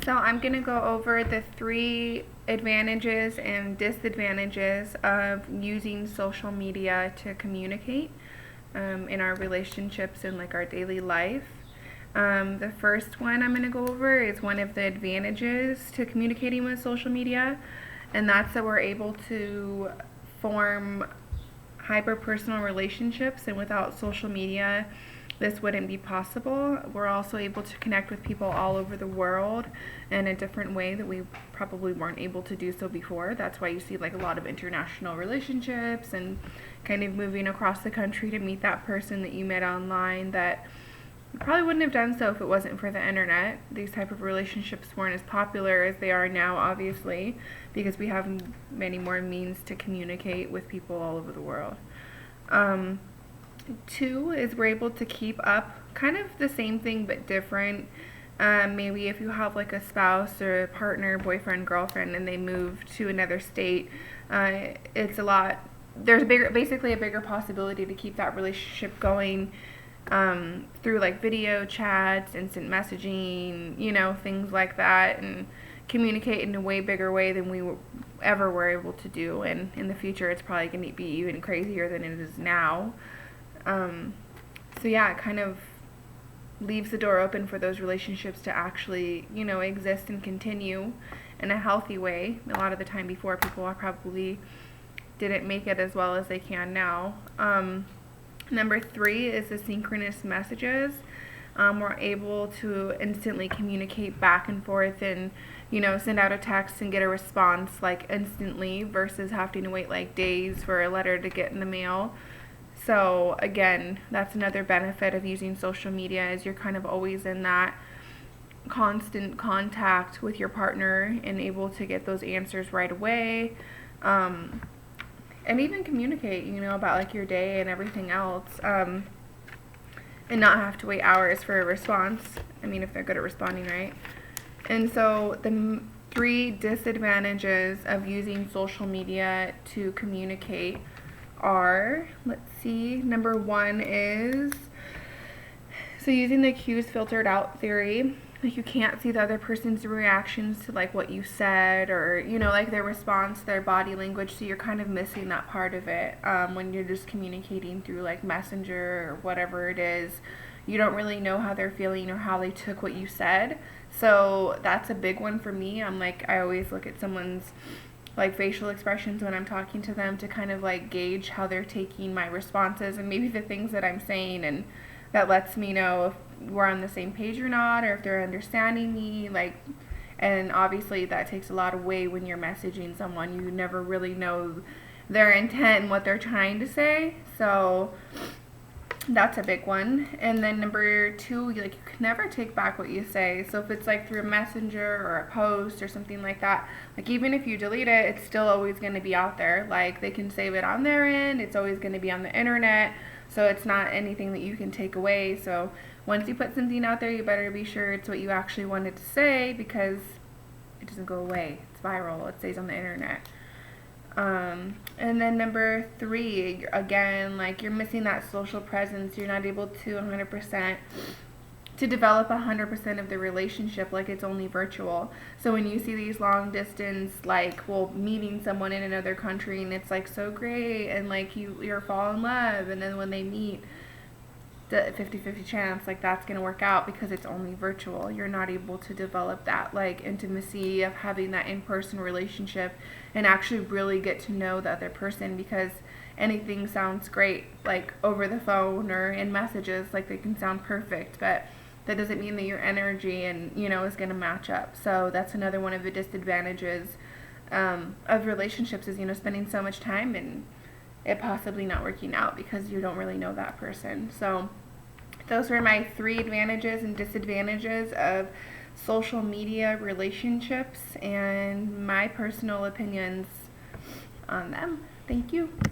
So I'm going to go over the 3 advantages and disadvantages of using social media to communicate in our relationships and like our daily life. The first one I'm going to go over is one of the advantages to communicating with social media, and that's that we're able to form hyper-personal relationships, and without social media this wouldn't be possible. We're also able to connect with people all over the world in a different way that we probably weren't able to do so before. That's why you see like a lot of international relationships and kind of moving across the country to meet that person that you met online that you probably wouldn't have done so if it wasn't for the internet. These type of relationships weren't as popular as they are now, obviously, because we have many more means to communicate with people all over the world. 2 is we're able to keep up kind of the same thing but different. Maybe if you have like a spouse or a partner, boyfriend, girlfriend, and they move to another state, there's basically a bigger possibility to keep that relationship going through like video chats, instant messaging, things like that, and communicate in a way bigger way than we ever were able to do. And in the future, it's probably going to be even crazier than it is now. So yeah, it kind of leaves the door open for those relationships to actually, exist and continue in a healthy way. A lot of the time before, people probably didn't make it as well as they can now. Number 3 is the synchronous messages. We're able to instantly communicate back and forth and, send out a text and get a response like instantly versus having to wait like days for a letter to get in the mail. So again, that's another benefit of using social media, is you're kind of always in that constant contact with your partner and able to get those answers right away. And even communicate, about like your day and everything else, and not have to wait hours for a response. I mean, if they're good at responding, right? And so the 3 disadvantages of using social media to communicate are, number 1 is, so using the cues filtered out theory. Like, you can't see the other person's reactions to like what you said, or like their response, their body language, so you're kind of missing that part of it. When you're just communicating through like Messenger or whatever it is, you don't really know how they're feeling or how they took what you said. So that's a big one for me. I always look at someone's like facial expressions when I'm talking to them to kind of like gauge how they're taking my responses and maybe the things that I'm saying, and that lets me know if we're on the same page or not, or if they're understanding me. And obviously that takes a lot of weight when you're messaging someone. You never really know their intent and what they're trying to say. So that's a big one. And then number 2, you can never take back what you say. So if it's like through a messenger or a post or something like that, like even if you delete it, it's still always going to be out there. Like, they can save it on their end. It's always going to be on the internet. So it's not anything that you can take away. So once you put something out there, you better be sure it's what you actually wanted to say, because it doesn't go away. It's viral. It stays on the internet. And then number 3, again, like, you're missing that social presence. You're not able to 100% to develop 100% of the relationship, like it's only virtual. So when you see these long distance, meeting someone in another country, and it's like so great, and like you're fall in love, and then when they meet, the 50-50 chance, like, that's going to work out because it's only virtual. You're not able to develop that like intimacy of having that in-person relationship and actually really get to know the other person, because anything sounds great like over the phone or in messages. Like, they can sound perfect, but that doesn't mean that your energy and is going to match up. So that's another one of the disadvantages of relationships, is spending so much time and it possibly not working out because you don't really know that person. So those were my 3 advantages and disadvantages of social media relationships and my personal opinions on them. Thank you.